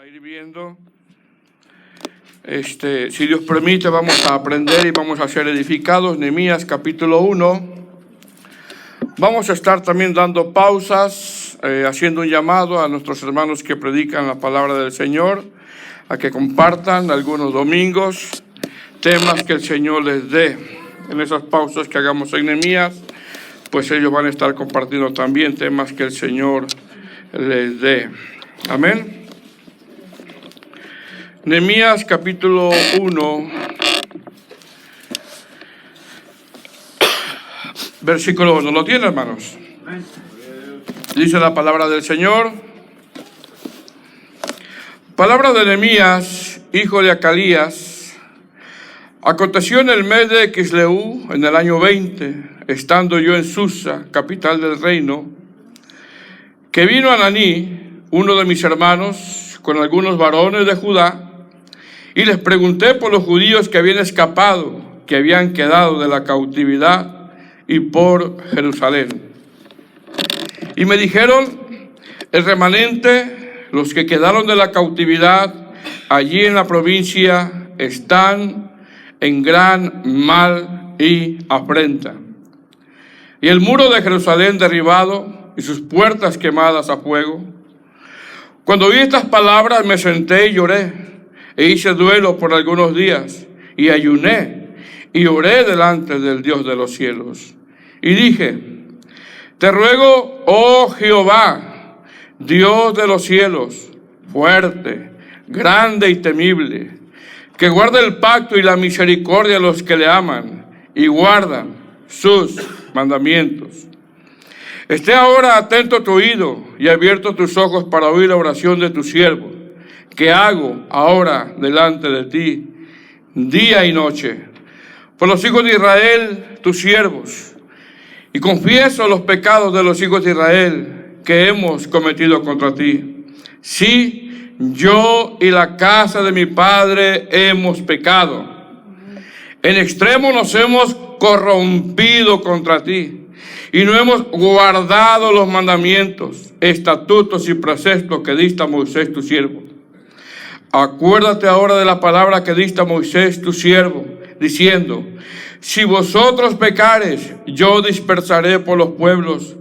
a ir viendo. Si Dios permite, vamos a aprender y vamos a ser edificados. Nehemías capítulo 1. Vamos a estar también dando pausas, haciendo un llamado a nuestros hermanos que predican la palabra del Señor, a que compartan algunos domingos temas que el Señor les dé. En esas pausas que hagamos en Nehemías, pues ellos van a estar compartiendo también temas que el Señor les dé. Amén. Nehemías capítulo 1, versículo 1. ¿Lo tiene, hermanos? Dice la palabra del Señor. Palabra de Nehemías, hijo de Acalías. Aconteció en el mes de Quisleu, en el año 20, estando yo en Susa, capital del reino, que vino Ananí, uno de mis hermanos, con algunos varones de Judá, y les pregunté por los judíos que habían escapado, que habían quedado de la cautividad, y por Jerusalén. Y me dijeron, el remanente, los que quedaron de la cautividad, allí en la provincia, están en gran mal y afrenta. Y el muro de Jerusalén derribado, y sus puertas quemadas a fuego. Cuando oí estas palabras me senté y lloré, e hice duelo por algunos días, y ayuné, y oré delante del Dios de los cielos. Y dije, te ruego, oh Jehová, Dios de los cielos, fuerte, grande y temible, que guarde el pacto y la misericordia a los que le aman, y guardan sus mandamientos. Esté ahora atento tu oído y abierto tus ojos para oír la oración de tu siervo, que hago ahora delante de ti, día y noche, por los hijos de Israel, tus siervos, y confieso los pecados de los hijos de Israel que hemos cometido contra ti. Sí, yo y la casa de mi padre hemos pecado. En extremo nos hemos corrompido contra ti, y no hemos guardado los mandamientos, estatutos y preceptos que diste a Moisés tu siervo. Acuérdate ahora de la palabra que diste a Moisés tu siervo, diciendo, si vosotros pecares, yo dispersaré por los pueblos.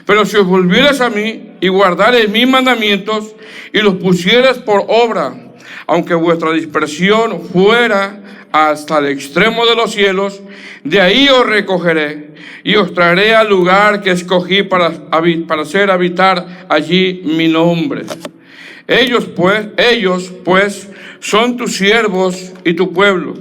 Pero si os volvieres a mí y guardareis mis mandamientos y los pusieres por obra, aunque vuestra dispersión fuera hasta el extremo de los cielos, de ahí os recogeré y os traeré al lugar que escogí para hacer habitar allí mi nombre. Ellos pues son tus siervos y tu pueblo,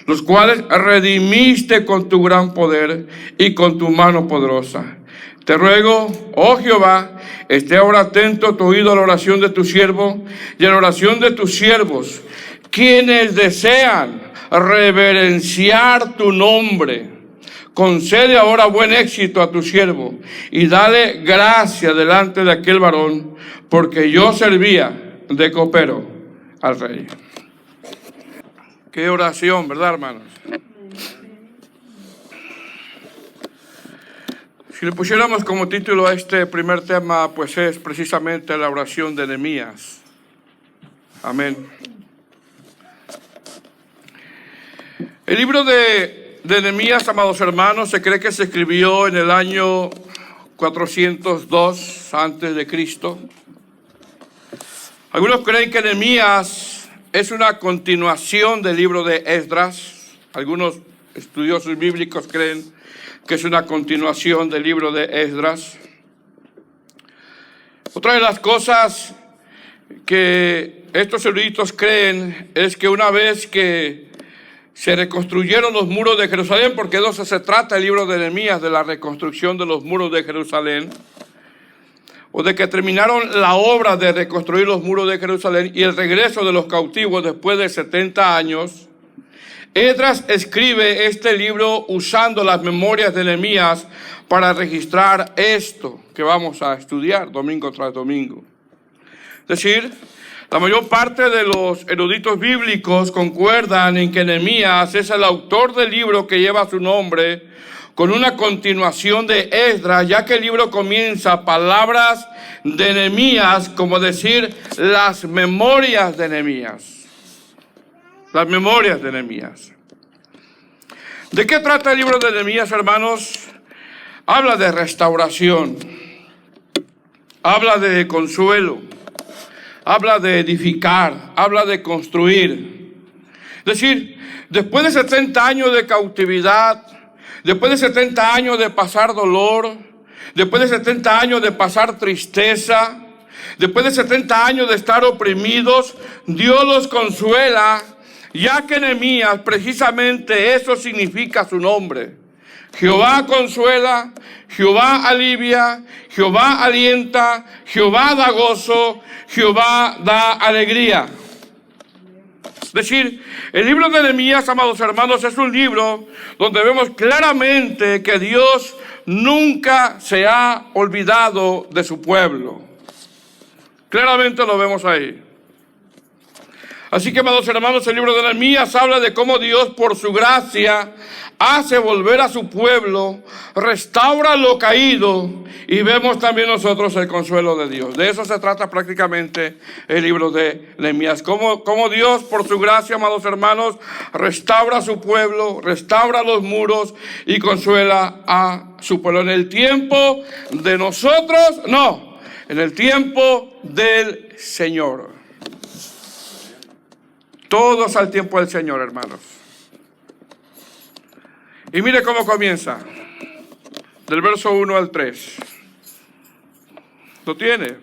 los cuales redimiste con tu gran poder y con tu mano poderosa. Te ruego, oh Jehová, esté ahora atento tu oído a la oración de tu siervo y a la oración de tus siervos, quienes desean reverenciar tu nombre. Concede ahora buen éxito a tu siervo y dale gracia delante de aquel varón, porque yo servía de copero al rey. Qué oración, ¿verdad, hermanos? Si le pusiéramos como título a este primer tema, pues es precisamente la oración de Nehemías. Amén. El libro de Nehemías, amados hermanos, se cree que se escribió en el año 402 antes de Cristo. Algunos creen que Nehemías es una continuación del libro de Esdras. Algunos estudiosos bíblicos creen que es una continuación del libro de Esdras. Otra de las cosas que estos eruditos creen es que una vez que se reconstruyeron los muros de Jerusalén, porque de eso se trata el libro de Nehemías, de la reconstrucción de los muros de Jerusalén, o de que terminaron la obra de reconstruir los muros de Jerusalén y el regreso de los cautivos después de 70 años, Esdras escribe este libro usando las memorias de Nehemías para registrar esto que vamos a estudiar domingo tras domingo. Es decir, la mayor parte de los eruditos bíblicos concuerdan en que Nehemías es el autor del libro que lleva su nombre con una continuación de Esdras, ya que el libro comienza palabras de Nehemías, como decir las memorias de Nehemías. Las memorias de Nehemías. ¿De qué trata el libro de Nehemías, hermanos? Habla de restauración, habla de consuelo, habla de edificar, habla de construir. Es decir, después de 70 años de cautividad, después de 70 años de pasar dolor, después de 70 años de pasar tristeza, después de 70 años de estar oprimidos, Dios los consuela, ya que Nehemías, precisamente eso significa su nombre. Jehová consuela, Jehová alivia, Jehová alienta, Jehová da gozo, Jehová da alegría. Es decir, el libro de Nehemías, amados hermanos, es un libro donde vemos claramente que Dios nunca se ha olvidado de su pueblo. Claramente lo vemos ahí. Así que, amados hermanos, el libro de Nehemías habla de cómo Dios, por su gracia, hace volver a su pueblo, restaura lo caído, y vemos también nosotros el consuelo de Dios. De eso se trata prácticamente el libro de Nehemías. Cómo Dios, por su gracia, amados hermanos, restaura a su pueblo, restaura los muros y consuela a su pueblo. En el tiempo de nosotros, no, en el tiempo del Señor. Todos al tiempo del Señor, hermanos. Y mire cómo comienza, del verso 1 al 3. ¿Lo tiene?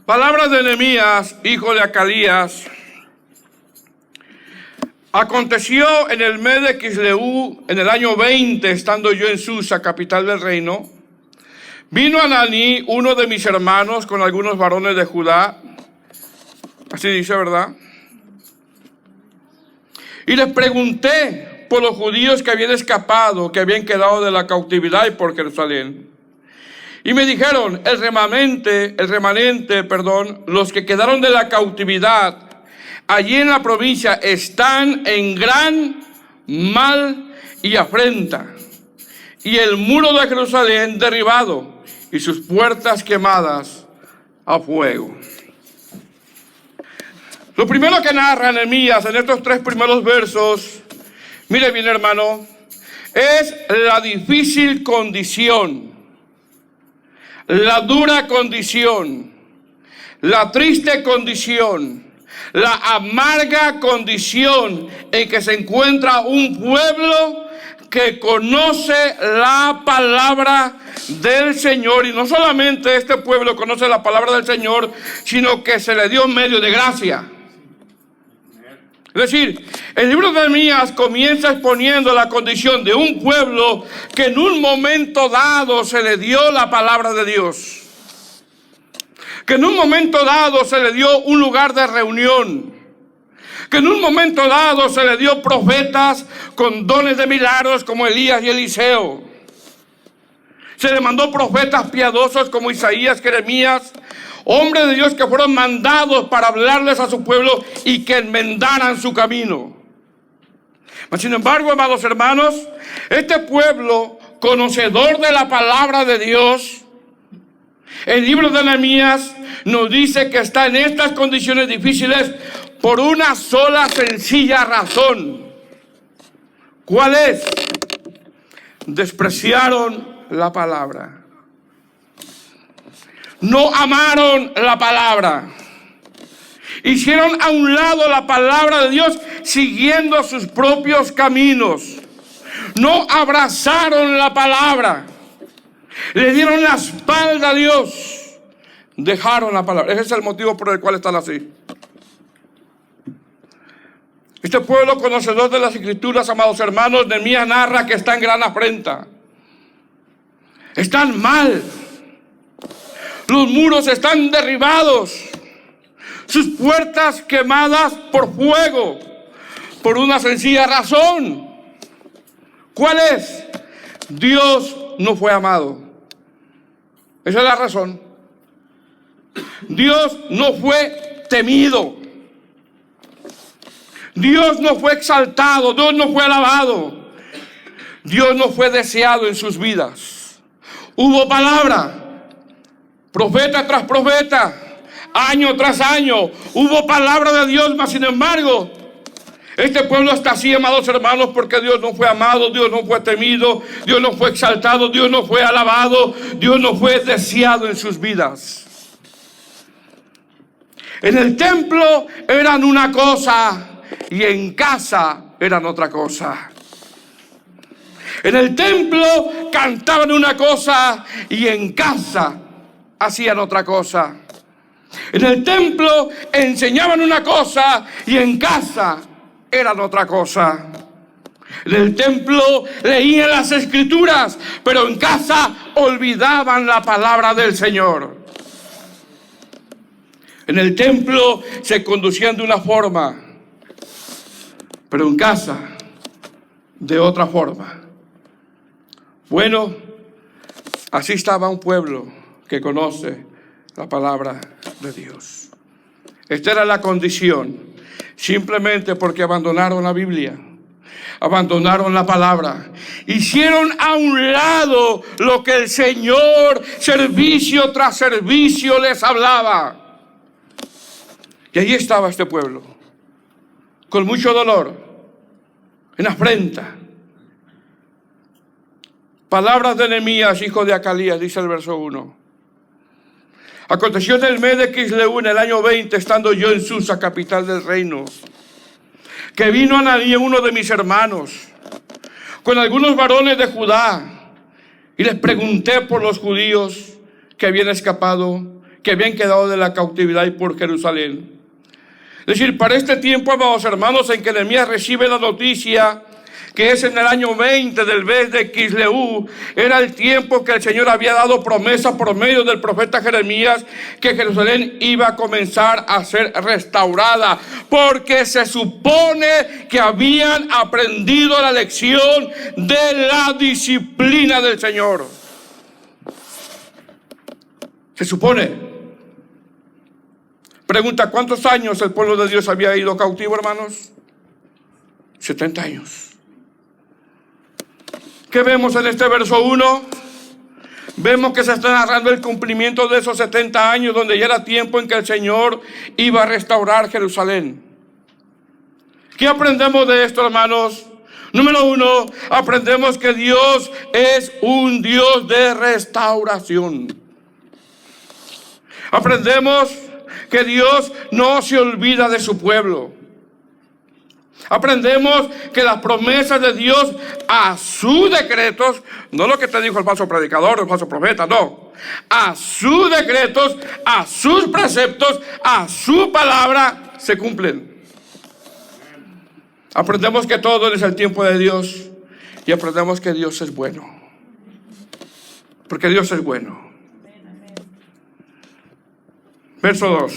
Palabras de Nehemías, hijo de Acalías. Aconteció en el mes de Quisleu, en el año 20, estando yo en Susa, capital del reino, vino Ananí, uno de mis hermanos, con algunos varones de Judá. Así dice, ¿verdad? Y les pregunté por los judíos que habían escapado, que habían quedado de la cautividad y por Jerusalén. Y me dijeron, el remanente, los que quedaron de la cautividad allí en la provincia están en gran mal y afrenta. Y el muro de Jerusalén derribado y sus puertas quemadas a fuego. Lo primero que narra Nehemías en estos 3 primeros versos, mire bien, hermano, es la difícil condición, la dura condición, la triste condición, la amarga condición en que se encuentra un pueblo que conoce la palabra del Señor. Y no solamente este pueblo conoce la palabra del Señor, sino que se le dio medio de gracia. Es decir, el libro de Nehemías comienza exponiendo la condición de un pueblo que en un momento dado se le dio la palabra de Dios, que en un momento dado se le dio un lugar de reunión, que en un momento dado se le dio profetas con dones de milagros como Elías y Eliseo. Se le mandó profetas piadosos como Isaías, Jeremías, hombres de Dios que fueron mandados para hablarles a su pueblo y que enmendaran su camino. Mas, sin embargo, amados hermanos, este pueblo, conocedor de la palabra de Dios, el libro de Nehemías nos dice que está en estas condiciones difíciles por una sola sencilla razón. ¿Cuál es? Despreciaron la palabra. No amaron la palabra. Hicieron a un lado la palabra de Dios siguiendo sus propios caminos. No abrazaron la palabra. Le dieron la espalda a Dios. Dejaron la palabra. Ese es el motivo por el cual están así. Este pueblo conocedor de las Escrituras, amados hermanos, Nehemías narra que está en gran afrenta. Están mal. Los muros están derribados. Sus puertas quemadas por fuego. Por una sencilla razón. ¿Cuál es? Dios no fue amado. Esa es la razón. Dios no fue temido. Dios no fue exaltado, Dios no fue alabado, Dios no fue deseado en sus vidas. Hubo palabra, profeta tras profeta, año tras año, hubo palabra de Dios, mas sin embargo, este pueblo está así, amados hermanos, porque Dios no fue amado, Dios no fue temido, Dios no fue exaltado, Dios no fue alabado, Dios no fue deseado en sus vidas. En el templo eran una cosa y en casa eran otra cosa. En el templo cantaban una cosa y en casa hacían otra cosa. En el templo enseñaban una cosa y en casa eran otra cosa. En el templo leían las escrituras, pero en casa olvidaban la palabra del Señor. En el templo se conducían de una forma, pero en casa de otra forma. Bueno, así estaba un pueblo que conoce la palabra de Dios. Esta era la condición. Simplemente porque abandonaron la Biblia, abandonaron la palabra, hicieron a un lado lo que el Señor servicio tras servicio les hablaba. Y ahí estaba este pueblo, con mucho dolor, en afrenta. Palabras de Nehemías, hijo de Acalías, dice el verso 1. Aconteció en el mes de Quisleu, en el año 20, estando yo en Susa, capital del reino, que vino Ananías, uno de mis hermanos, con algunos varones de Judá, y les pregunté por los judíos que habían escapado, que habían quedado de la cautividad y por Jerusalén. Es decir, para este tiempo, amados hermanos, en que Nehemías recibe la noticia, que es en el año 20 del mes de Quisleu, era el tiempo que el Señor había dado promesa por medio del profeta Jeremías, que Jerusalén iba a comenzar a ser restaurada, porque se supone que habían aprendido la lección de la disciplina del Señor. Se supone. Pregunta, ¿cuántos años el pueblo de Dios había ido cautivo, hermanos? 70 años. ¿Qué vemos en este verso 1? Vemos que se está narrando el cumplimiento de esos 70 años, donde ya era tiempo en que el Señor iba a restaurar Jerusalén. ¿Qué aprendemos de esto, hermanos? Número 1, aprendemos que Dios es un Dios de restauración. Aprendemos que Dios no se olvida de su pueblo. Aprendemos que las promesas de Dios a sus decretos, no lo que te dijo el falso predicador, el falso profeta, no. A sus decretos, a sus preceptos, a su palabra, se cumplen. Aprendemos que todo es el tiempo de Dios y aprendemos que Dios es bueno. Porque Dios es bueno. Verso 2.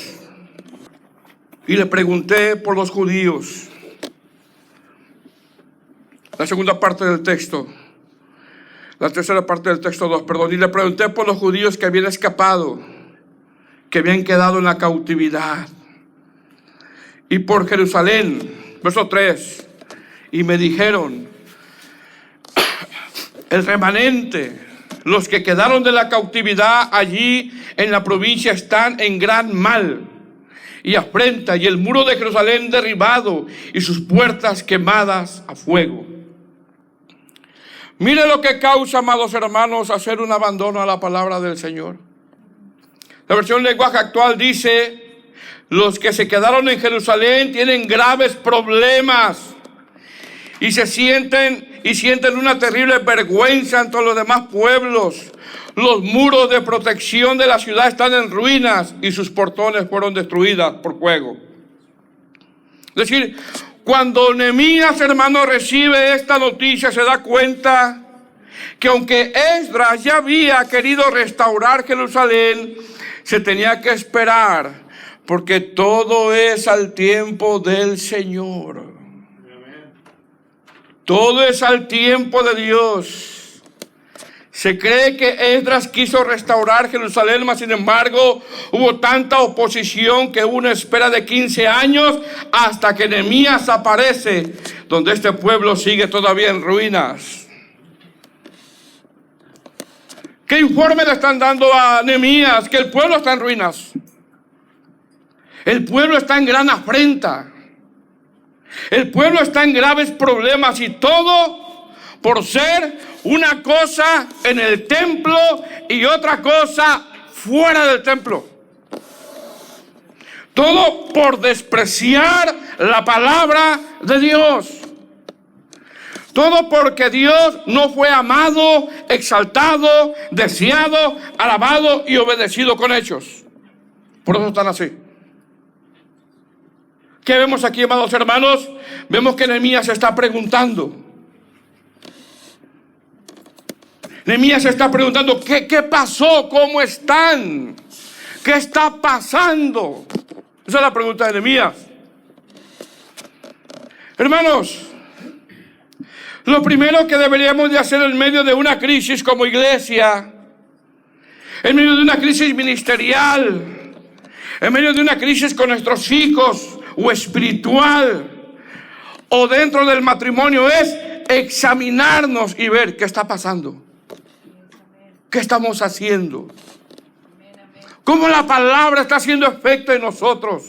Y le pregunté por los judíos. La segunda parte del texto, la tercera parte del texto 2, perdón. Y le pregunté por los judíos que habían escapado, que habían quedado en la cautividad. Y por Jerusalén, verso 3. Y me dijeron, el remanente, los que quedaron de la cautividad allí en la provincia están en gran mal y afrenta, y el muro de Jerusalén derribado y sus puertas quemadas a fuego. Mire lo que causa, amados hermanos, hacer un abandono a la palabra del Señor. La versión lenguaje actual dice, los que se quedaron en Jerusalén tienen graves problemas y sienten una terrible vergüenza ante los demás pueblos. Los muros de protección de la ciudad están en ruinas y sus portones fueron destruidas por fuego. Es decir, cuando Nehemías, hermano, recibe esta noticia, se da cuenta que aunque Esdras ya había querido restaurar Jerusalén, se tenía que esperar, porque todo es al tiempo del Señor. Todo es al tiempo de Dios. Se cree que Esdras quiso restaurar Jerusalén, mas sin embargo hubo tanta oposición que hubo una espera de 15 años hasta que Nehemías aparece, donde este pueblo sigue todavía en ruinas. ¿Qué informe le están dando a Nehemías? Que el pueblo está en ruinas. El pueblo está en gran afrenta. El pueblo está en graves problemas y todo por ser una cosa en el templo y otra cosa fuera del templo. Todo por despreciar la palabra de Dios. Todo porque Dios no fue amado, exaltado, deseado, alabado y obedecido con hechos. Por eso están así. ¿Qué vemos aquí, amados hermanos? Vemos que Nehemías se está preguntando. Nehemías se está preguntando, ¿qué pasó? ¿Cómo están? ¿Qué está pasando? Esa es la pregunta de Nehemías. Hermanos, lo primero que deberíamos de hacer en medio de una crisis como iglesia, en medio de una crisis ministerial, en medio de una crisis con nuestros hijos o espiritual o dentro del matrimonio, es examinarnos y ver qué está pasando. ¿Qué estamos haciendo? ¿Cómo la palabra está haciendo efecto en nosotros?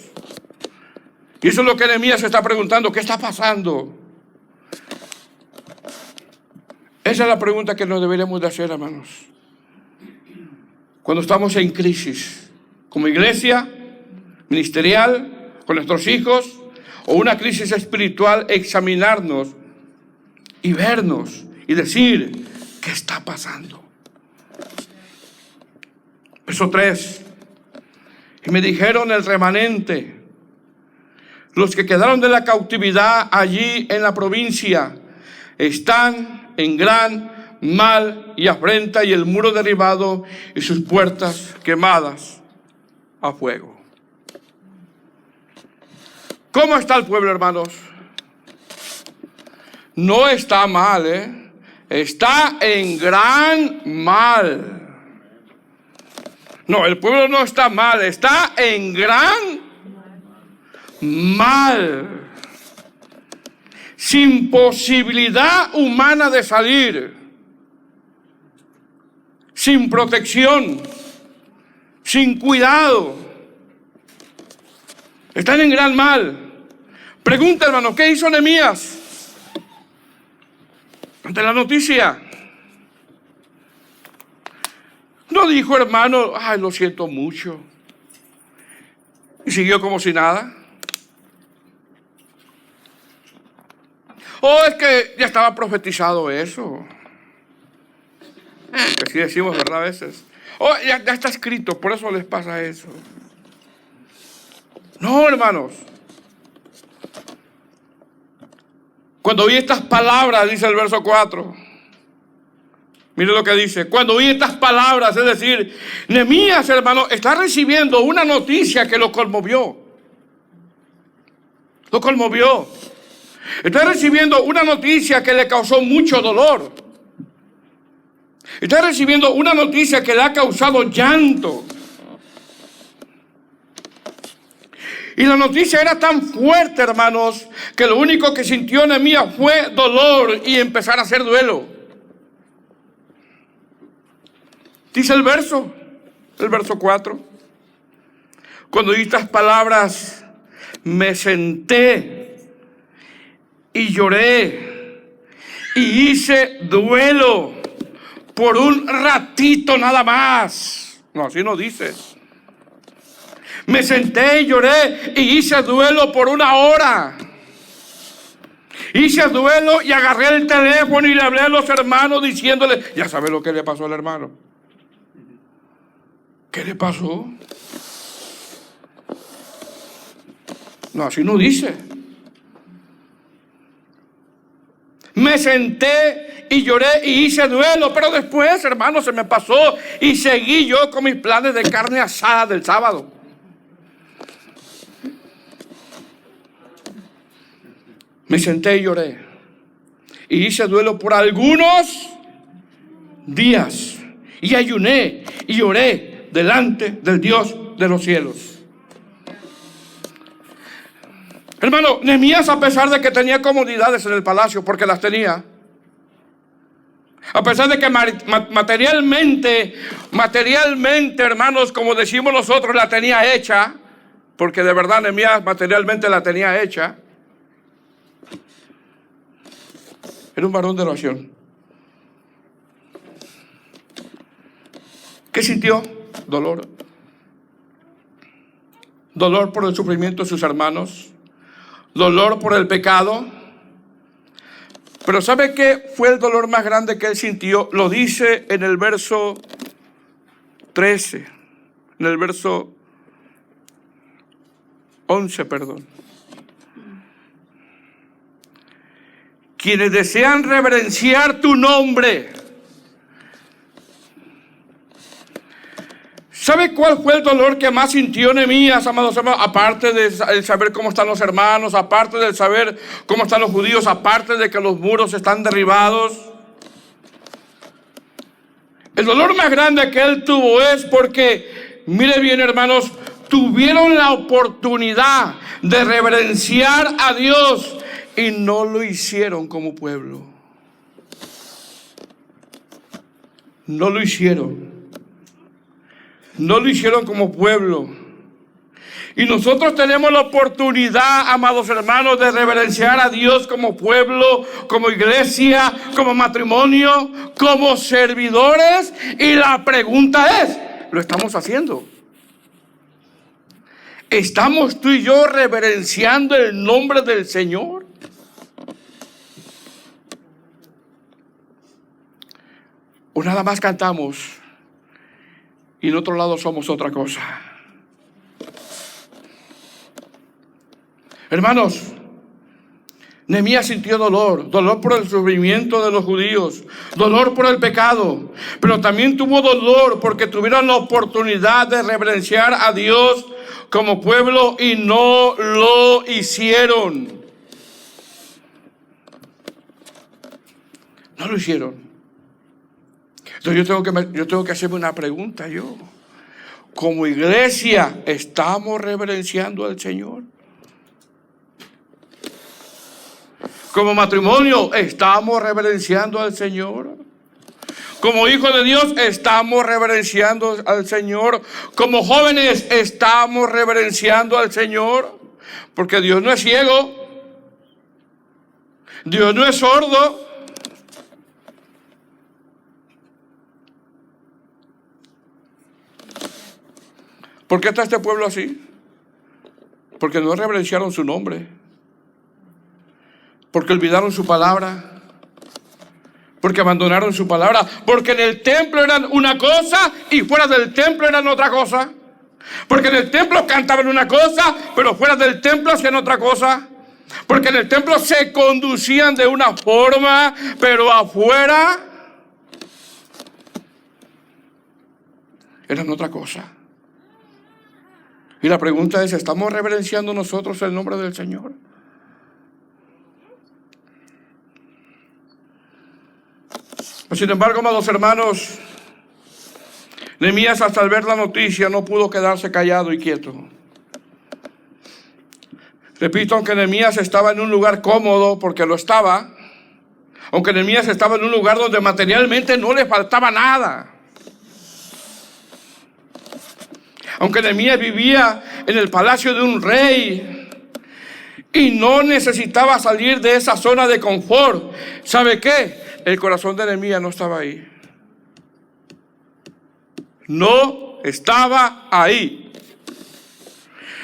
Y eso es lo que Nehemías se está preguntando. ¿Qué está pasando? Esa es la pregunta que nos deberíamos de hacer, hermanos. Cuando estamos en crisis, como iglesia, ministerial, con nuestros hijos, o una crisis espiritual, examinarnos y vernos y decir, ¿qué está pasando? Verso 3. Y me dijeron el remanente, los que quedaron de la cautividad allí en la provincia, están en gran mal y afrenta, y el muro derribado y sus puertas quemadas a fuego. ¿Cómo está el pueblo, hermanos? No está mal, está en gran mal. No, el pueblo no está mal, está en gran mal. Sin posibilidad humana de salir. Sin protección. Sin cuidado. Están en gran mal. Pregunta, hermano, ¿qué hizo Nehemías ante la noticia? No dijo, hermano, ay, lo siento mucho, y siguió como si nada. Oh, es que ya estaba profetizado eso. Que así decimos, ¿verdad? A veces. Oh, ya está escrito, por eso les pasa eso. No, hermanos. Cuando oí estas palabras, dice el verso 4. Mire lo que dice. Cuando oí estas palabras, es decir, Nehemías, hermano, está recibiendo una noticia que lo conmovió. Lo conmovió. Está recibiendo una noticia que le causó mucho dolor. Está recibiendo una noticia que le ha causado llanto. Y la noticia era tan fuerte, hermanos, que lo único que sintió Nehemías fue dolor y empezar a hacer duelo. Dice el verso 4. Cuando oí estas palabras, me senté y lloré y hice duelo por un ratito nada más. No, así no dice. Me senté y lloré y hice duelo por una hora. Hice duelo y agarré el teléfono y le hablé a los hermanos diciéndole, ya sabe lo que le pasó al hermano. ¿Qué le pasó? No, así no dice. Me senté y lloré y hice duelo, pero después, hermano, se me pasó y seguí yo con mis planes de carne asada del sábado. Me senté y lloré y hice duelo por algunos días y ayuné y oré delante del Dios de los cielos. Hermano, Nehemías, a pesar de que tenía comodidades en el palacio, porque las tenía, a pesar de que materialmente, hermanos, como decimos nosotros, la tenía hecha, porque de verdad Nehemías materialmente la tenía hecha, era un varón de oración. ¿Qué sintió? Dolor. Dolor por el sufrimiento de sus hermanos. Dolor por el pecado. Pero ¿sabe qué fue el dolor más grande que él sintió? Lo dice en el verso 13. En el verso 11, perdón. Quienes desean reverenciar tu nombre. ¿Sabe cuál fue el dolor que más sintió Nehemías, amados hermanos? Aparte de saber cómo están los hermanos, aparte de saber cómo están los judíos, aparte de que los muros están derribados. El dolor más grande que él tuvo es porque, mire bien, hermanos, tuvieron la oportunidad de reverenciar a Dios y no lo hicieron como pueblo. No lo hicieron. No lo hicieron como pueblo. Y nosotros tenemos la oportunidad, amados hermanos, de reverenciar a Dios como pueblo, como iglesia, como matrimonio, como servidores. Y la pregunta es, ¿lo estamos haciendo? ¿Estamos tú y yo reverenciando el nombre del Señor? ¿O nada más cantamos y en otro lado somos otra cosa? Hermanos, Nehemías sintió dolor por el sufrimiento de los judíos, dolor por el pecado, pero también tuvo dolor porque tuvieron la oportunidad de reverenciar a Dios como pueblo y no lo hicieron. No lo hicieron. Entonces yo tengo que hacerme una pregunta yo. Como iglesia, ¿estamos reverenciando al Señor? Como matrimonio, ¿estamos reverenciando al Señor? Como hijos de Dios, ¿estamos reverenciando al Señor? Como jóvenes, ¿estamos reverenciando al Señor? Porque Dios no es ciego. Dios no es sordo. ¿Por qué está este pueblo así? Porque no reverenciaron su nombre. Porque olvidaron su palabra. Porque abandonaron su palabra. Porque en el templo eran una cosa y fuera del templo eran otra cosa. Porque en el templo cantaban una cosa, pero fuera del templo hacían otra cosa. Porque en el templo se conducían de una forma, pero afuera eran otra cosa. Y la pregunta es, ¿estamos reverenciando nosotros el nombre del Señor? Sin embargo, amados hermanos, Nehemías, hasta al ver la noticia, no pudo quedarse callado y quieto. Repito, aunque Nehemías estaba en un lugar cómodo, porque lo estaba, aunque Nehemías estaba en un lugar donde materialmente no le faltaba nada, aunque Nehemías vivía en el palacio de un rey y no necesitaba salir de esa zona de confort, ¿sabe qué? El corazón de Nehemías no estaba ahí. No estaba ahí.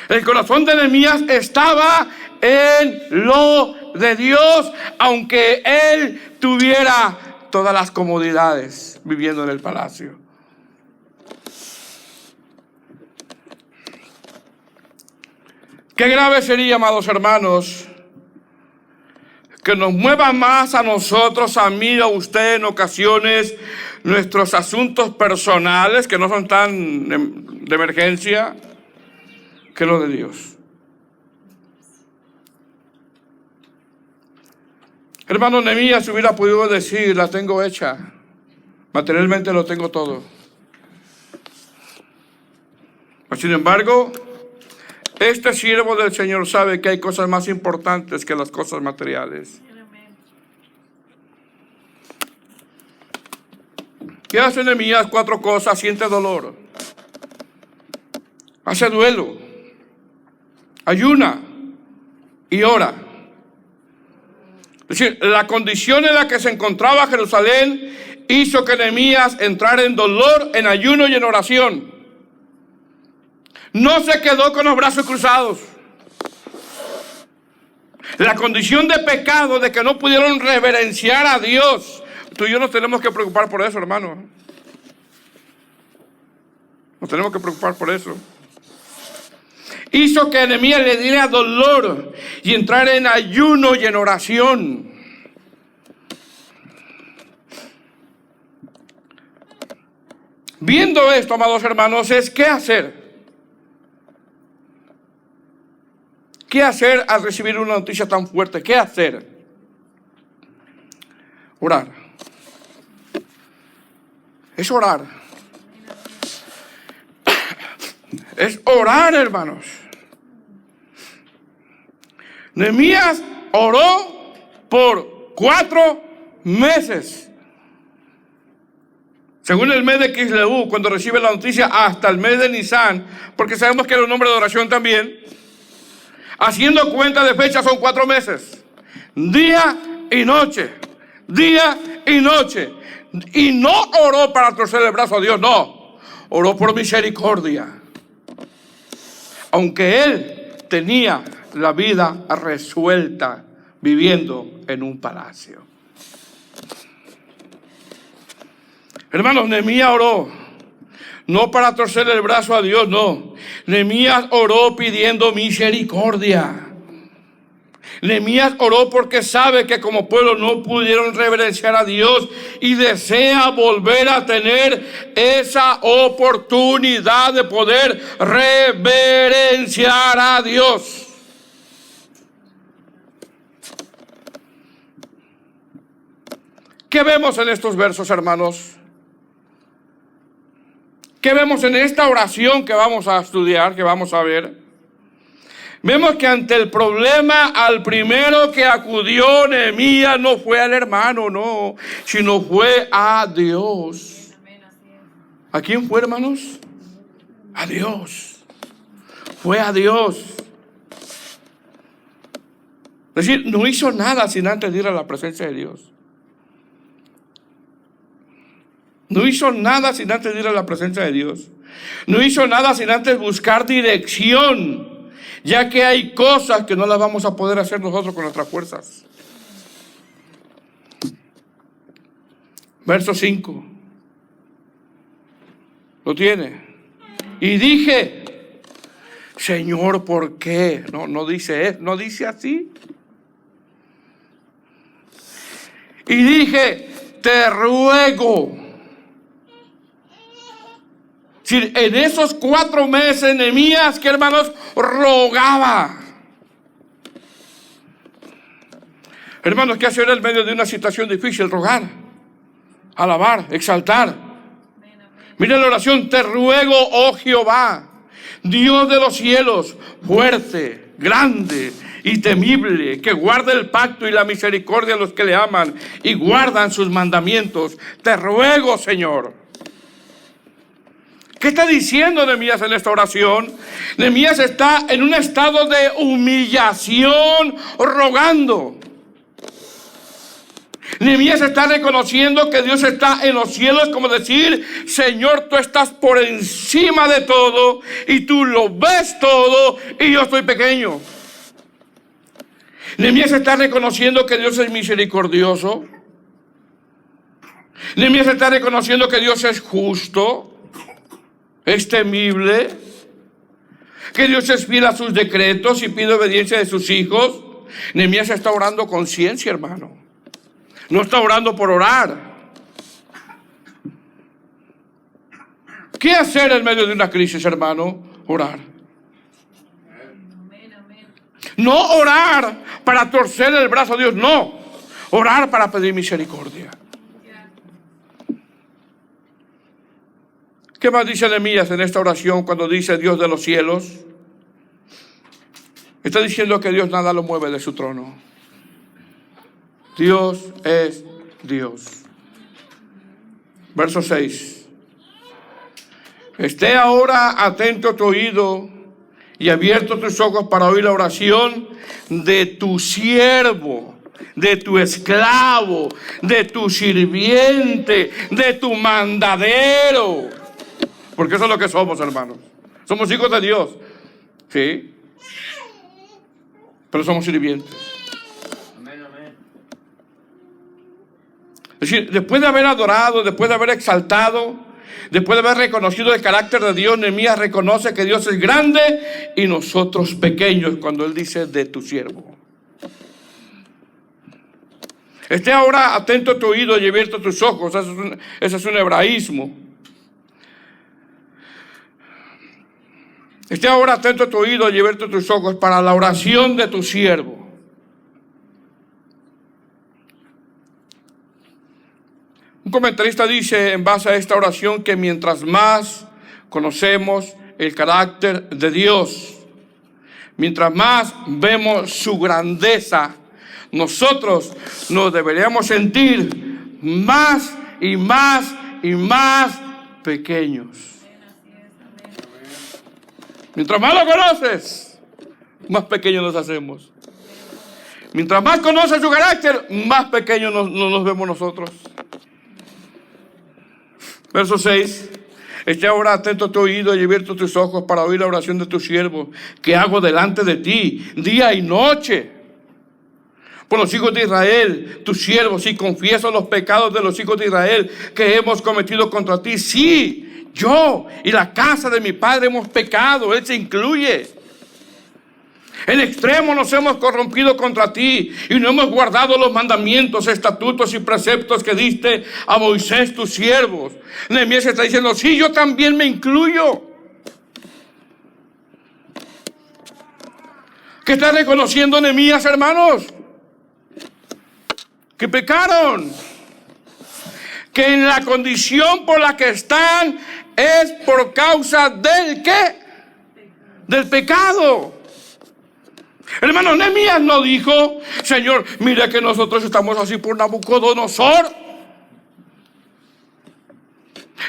El corazón de Nehemías estaba en lo de Dios, aunque él tuviera todas las comodidades viviendo en el palacio. Qué grave sería, amados hermanos, que nos mueva más a nosotros, a mí, a usted en ocasiones, nuestros asuntos personales, que no son tan de emergencia, que lo de Dios. Hermano, Nehemías hubiera podido decir, la tengo hecha. Materialmente lo tengo todo. Sin embargo, este siervo del Señor sabe que hay cosas más importantes que las cosas materiales. ¿Qué hace Nehemías? 4 cosas. Siente dolor, hace duelo, ayuna y ora. Es decir, la condición en la que se encontraba Jerusalén hizo que Nehemías entrara en dolor, en ayuno y en oración. No se quedó con los brazos cruzados. La condición de pecado, de que no pudieron reverenciar a Dios, tú y yo nos tenemos que preocupar por eso, hermano. Nos tenemos que preocupar por eso. Hizo que Nehemías le diera dolor y entrar en ayuno y en oración. Viendo esto, amados hermanos, es ¿qué hacer? ¿Qué hacer al recibir una noticia tan fuerte? ¿Qué hacer? Orar. Es orar. Es orar, hermanos. Nehemías oró por 4 meses. Según el mes de Kisleu, cuando recibe la noticia, hasta el mes de Nisan, porque sabemos que era un nombre de oración también. Haciendo cuenta de fecha son 4 meses. Día y noche. Día y noche. Y no oró para torcer el brazo a Dios, no. Oró por misericordia. Aunque él tenía la vida resuelta viviendo en un palacio. Hermanos, Nehemías oró. No para torcer el brazo a Dios, no. Nehemías oró pidiendo misericordia. Nehemías oró porque sabe que como pueblo no pudieron reverenciar a Dios y desea volver a tener esa oportunidad de poder reverenciar a Dios. ¿Qué vemos en estos versos, hermanos? ¿Qué vemos en esta oración que vamos a estudiar, que vamos a ver? Vemos que ante el problema, al primero que acudió Nehemías no fue al hermano, no, sino fue a Dios. ¿A quién fue, hermanos? A Dios. Fue a Dios. Es decir, no hizo nada sin antes ir a la presencia de Dios. No hizo nada sin antes ir a la presencia de Dios. No hizo nada sin antes buscar dirección, ya que hay cosas que no las vamos a poder hacer nosotros con nuestras fuerzas. Verso 5. ¿Lo tiene? Y dije, Señor, ¿por qué? No dice así. Y dije, te ruego. En esos 4 meses, Nehemías, que hermanos, rogaba. Hermanos, ¿qué hacer en medio de una situación difícil? Rogar, alabar, exaltar. Mira la oración, te ruego, oh Jehová, Dios de los cielos, fuerte, grande y temible, que guarda el pacto y la misericordia a los que le aman y guardan sus mandamientos. Te ruego, Señor. ¿Qué está diciendo Nehemías en esta oración? Nehemías está en un estado de humillación, rogando. Nehemías está reconociendo que Dios está en los cielos, como decir, Señor, tú estás por encima de todo y tú lo ves todo y yo estoy pequeño. Nehemías está reconociendo que Dios es misericordioso. Nehemías está reconociendo que Dios es justo. Es temible, que Dios es fiel a sus decretos y pide obediencia de sus hijos. Nehemías está orando con ciencia, hermano. No está orando por orar. ¿Qué hacer en medio de una crisis, hermano? Orar. No orar para torcer el brazo a Dios, no. Orar para pedir misericordia. ¿Qué más dice Nehemías en esta oración cuando dice Dios de los cielos? Está diciendo que Dios nada lo mueve de su trono. Dios es Dios. Verso 6. Esté ahora atento tu oído y abierto tus ojos para oír la oración de tu siervo, de tu esclavo, de tu sirviente, de tu mandadero. Porque eso es lo que somos, hermanos. Somos hijos de Dios, sí, pero somos sirvientes. Amén, amén. Es decir, después de haber adorado, después de haber exaltado, después de haber reconocido el carácter de Dios, Nehemías reconoce que Dios es grande y nosotros pequeños, cuando él dice de tu siervo. Esté ahora atento a tu oído y abierto tus ojos. Ese es un hebraísmo. Esté ahora atento a tu oído y abierto tus ojos para la oración de tu siervo. Un comentarista dice en base a esta oración que mientras más conocemos el carácter de Dios, mientras más vemos su grandeza, nosotros nos deberíamos sentir más y más y más pequeños. Mientras más lo conoces, más pequeños nos hacemos. Mientras más conoces su carácter, más pequeños nos vemos nosotros. Verso 6. Esté ahora atento a tu oído y abierto tus ojos para oír la oración de tu siervo, que hago delante de ti, día y noche, por los hijos de Israel, tus siervos, y confieso los pecados de los hijos de Israel que hemos cometido contra ti. Sí, yo y la casa de mi padre hemos pecado. Él se incluye. En extremo nos hemos corrompido contra ti y no hemos guardado los mandamientos, estatutos y preceptos que diste a Moisés, tus siervos. Nehemías está diciendo, sí, yo también me incluyo. ¿Qué está reconociendo Nehemías, hermanos? Que pecaron. Que en la condición por la que están es por causa del ¿qué? Del pecado. Hermano, Nehemías no dijo, Señor, mira que nosotros estamos así por Nabucodonosor.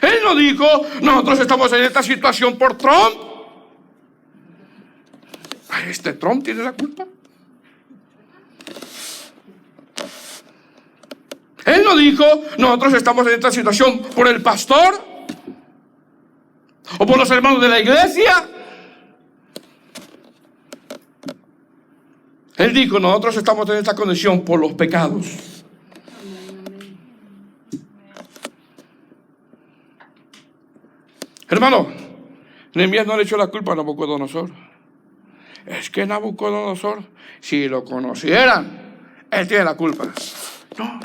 Él no dijo, nosotros estamos en esta situación por Trump. Ay, este Trump tiene la culpa. Él no dijo, nosotros estamos en esta situación por el pastor o por los hermanos de la iglesia. Él dijo, nosotros estamos en esta condición por los pecados. Hermano, Nehemías no le echó la culpa a Nabucodonosor. Es que Nabucodonosor, si lo conocieran, él tiene la culpa. No.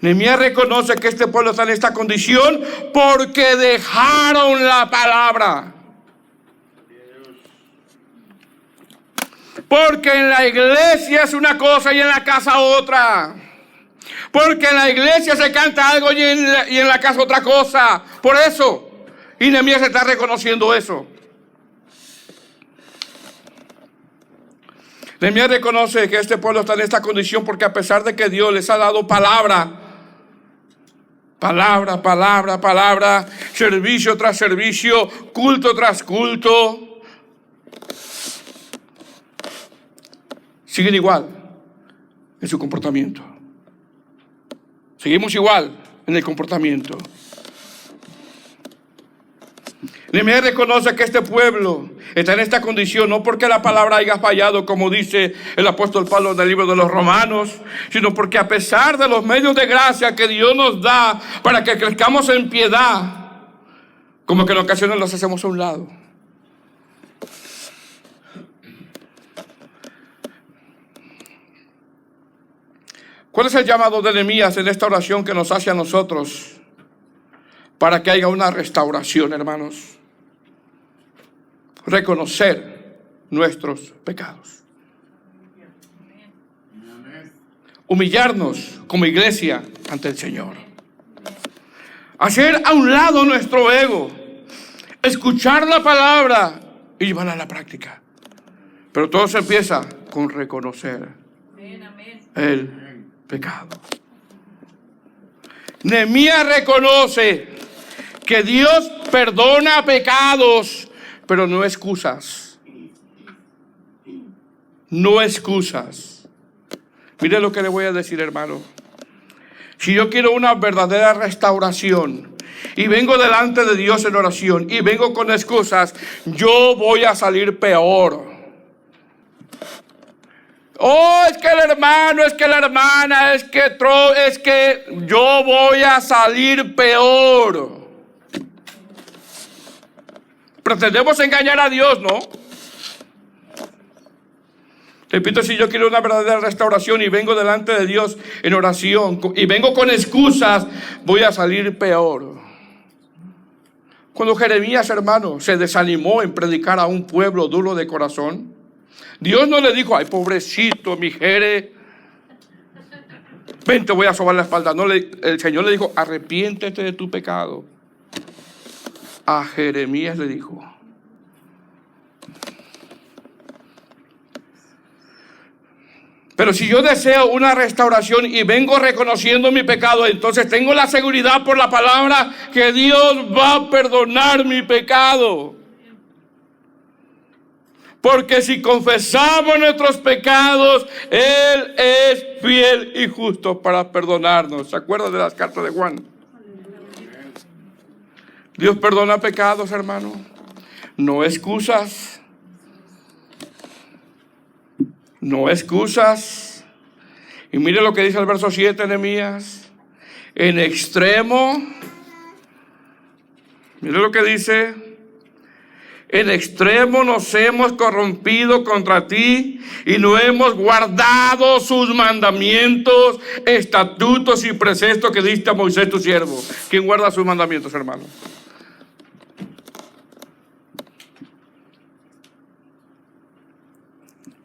Nehemías reconoce que este pueblo está en esta condición porque dejaron la palabra. Porque en la iglesia es una cosa y en la casa otra. Porque en la iglesia se canta algo y en la casa otra cosa. Por eso. Y Nehemías está reconociendo eso. Nehemías reconoce que este pueblo está en esta condición porque a pesar de que Dios les ha dado palabra, servicio tras servicio, culto tras culto, siguen igual en su comportamiento. Seguimos igual en el comportamiento. Nehemías reconoce que este pueblo está en esta condición no porque la palabra haya fallado, como dice el apóstol Pablo en el libro de los Romanos, sino porque a pesar de los medios de gracia que Dios nos da para que crezcamos en piedad, como que en ocasiones los hacemos a un lado. ¿Cuál es el llamado de Nehemías en esta oración que nos hace a nosotros para que haya una restauración, hermanos? Reconocer nuestros pecados. Humillarnos como iglesia ante el Señor. hacer a un lado nuestro ego, escuchar la palabra y llevarla a la práctica. Pero todo se empieza con reconocer el pecado. Nehemías reconoce que Dios perdona pecados, pero no excusas. No excusas. Mire lo que le voy a decir, hermano. Si yo quiero una verdadera restauración y vengo delante de Dios en oración y vengo con excusas, yo voy a salir peor. Oh, es que el hermano, es que la hermana, es que yo voy a salir peor. Pretendemos engañar a Dios, ¿no? Repito, si yo quiero una verdadera restauración y vengo delante de Dios en oración y vengo con excusas, voy a salir peor. Cuando Jeremías, hermano, se desanimó en predicar a un pueblo duro de corazón, Dios no le dijo, ay, pobrecito, mi Jere, ven, te voy a sobar la espalda. No, el Señor le dijo, arrepiéntete de tu pecado. A Jeremías le dijo. Pero si yo deseo una restauración y vengo reconociendo mi pecado, entonces tengo la seguridad por la palabra que Dios va a perdonar mi pecado. Porque si confesamos nuestros pecados, Él es fiel y justo para perdonarnos. ¿Se acuerdan de las cartas de Juan? Dios perdona pecados, hermano. No excusas. No excusas. Y mire lo que dice el verso 7 de Nehemías. En extremo. Mire lo que dice. En extremo nos hemos corrompido contra ti y no hemos guardado sus mandamientos, estatutos y preceptos que diste a Moisés tu siervo. ¿Quién guarda sus mandamientos, hermano?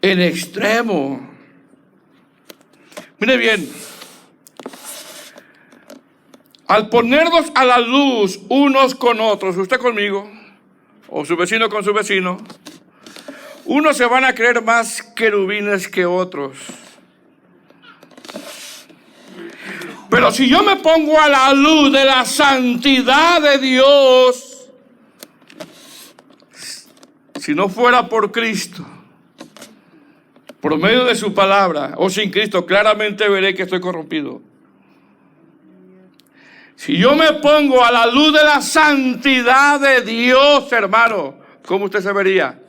En extremo. Mire bien. Al ponernos a la luz unos con otros, usted conmigo, o su vecino con su vecino, unos se van a creer más querubines que otros. Pero si yo me pongo a la luz de la santidad de Dios, si no fuera por Cristo, por medio de su palabra, o sin Cristo, claramente veré que estoy corrompido. Si yo me pongo a la luz de la santidad de Dios, hermano, ¿cómo usted se vería?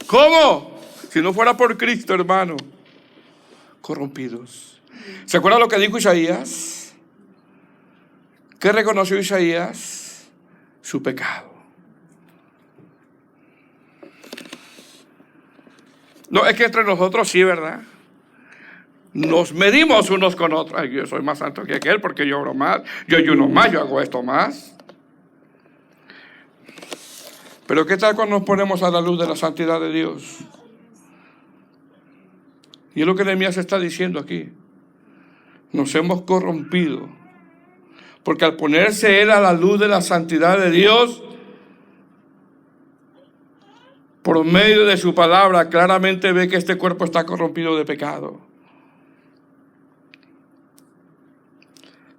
¿Cómo? Si no fuera por Cristo, hermano, corrompidos. ¿Se acuerda lo que dijo Isaías? ¿Qué reconoció Isaías? Su pecado. No, es que entre nosotros sí, ¿verdad? Nos medimos unos con otros. Ay, yo soy más santo que aquel porque yo oro más, yo ayuno más, yo hago esto más. Pero ¿qué tal cuando nos ponemos a la luz de la santidad de Dios? Y es lo que Nehemías está diciendo aquí. Nos hemos corrompido. Porque al ponerse él a la luz de la santidad de Dios, por medio de su palabra, claramente ve que este cuerpo está corrompido de pecado.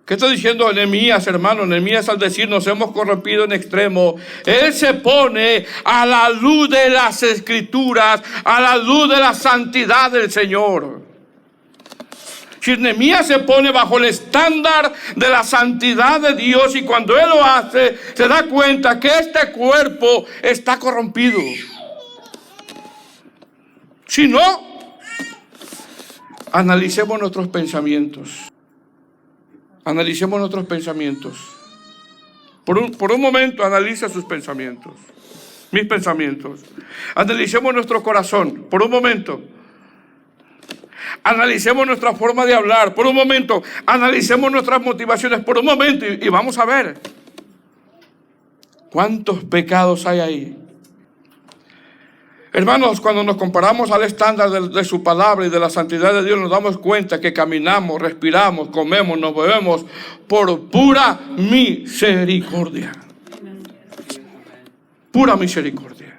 ¿Qué está diciendo Nehemías, hermano? Nehemías, al decir nos hemos corrompido en extremo, él se pone a la luz de las Escrituras, a la luz de la santidad del Señor. Si Nehemías se pone bajo el estándar de la santidad de Dios y cuando él lo hace, se da cuenta que este cuerpo está corrompido. Si no, analicemos nuestros pensamientos. Analicemos nuestros pensamientos. Por un momento analiza sus pensamientos. Mis pensamientos. Analicemos nuestro corazón. Por un momento. Analicemos nuestra forma de hablar. Por un momento. Analicemos nuestras motivaciones. Por un momento. Y vamos a ver. ¿Cuántos pecados hay ahí? Hermanos, cuando nos comparamos al estándar de su palabra y de la santidad de Dios, nos damos cuenta que caminamos, respiramos, comemos, nos bebemos por pura misericordia. Pura misericordia.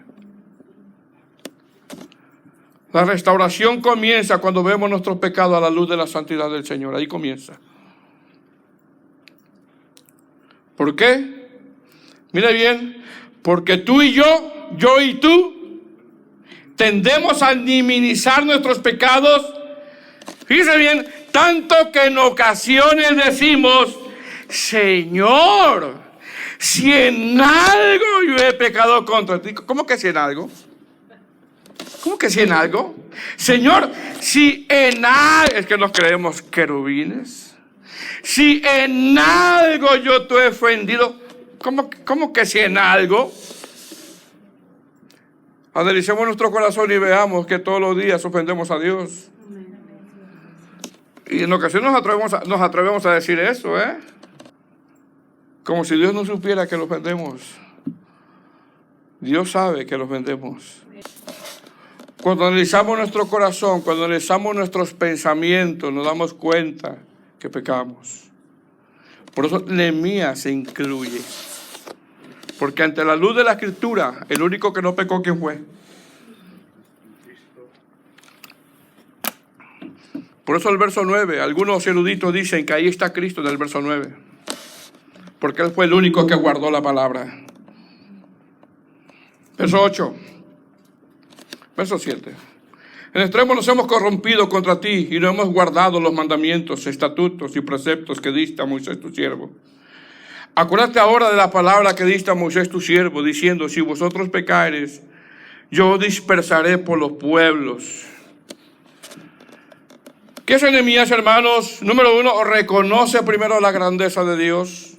La restauración comienza cuando vemos nuestros pecados a la luz de la santidad del Señor. Ahí comienza. ¿Por qué? Mire bien, porque tú y yo y tú, tendemos a minimizar nuestros pecados. Fíjese bien, tanto que en ocasiones decimos: Señor, si en algo yo he pecado contra ti. ¿Cómo que si en algo? ¿Cómo que si en algo? Señor, si en algo, es que nos creemos querubines. Si en algo yo te he ofendido, ¿cómo que si en algo? Analicemos nuestro corazón y veamos que todos los días ofendemos a Dios. Y en ocasiones nos atrevemos a decir eso, como si Dios no supiera que lo ofendemos. Dios sabe que lo ofendemos. Cuando analizamos nuestro corazón, cuando analizamos nuestros pensamientos, nos damos cuenta que pecamos. Por eso Nehemías se incluye. Porque ante la luz de la Escritura, el único que no pecó, ¿quién fue? Por eso el verso 9, algunos eruditos dicen que ahí está Cristo en el verso 9. Porque Él fue el único que guardó la palabra. Verso 8. Verso 7. En extremo nos hemos corrompido contra ti y no hemos guardado los mandamientos, estatutos y preceptos que diste a Moisés tu siervo. Acuérdate ahora de la palabra que diste a Moisés tu siervo, diciendo: si vosotros pecareis, yo os dispersaré por los pueblos. ¿Qué es Nehemías, hermanos? Número 1, reconoce primero la grandeza de Dios.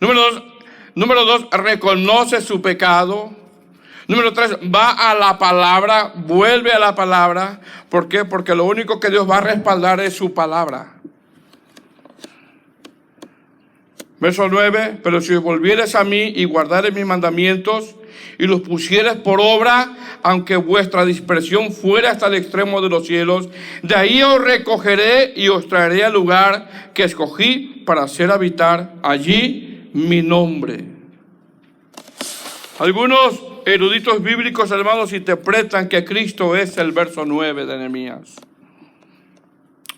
Número 2, reconoce su pecado. Número 3, va a la palabra, vuelve a la palabra. ¿Por qué? Porque lo único que Dios va a respaldar es su palabra. Verso 9, pero si os volvieres a mí y guardares mis mandamientos y los pusieres por obra, aunque vuestra dispersión fuera hasta el extremo de los cielos, de ahí os recogeré y os traeré al lugar que escogí para hacer habitar allí mi nombre. Algunos eruditos bíblicos, hermanos, interpretan que Cristo es el verso 9 de Nehemías.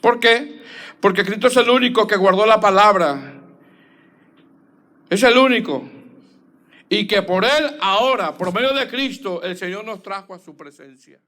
¿Por qué? Porque Cristo es el único que guardó la palabra. Es el único. Y que por Él ahora, por medio de Cristo, el Señor nos trajo a su presencia.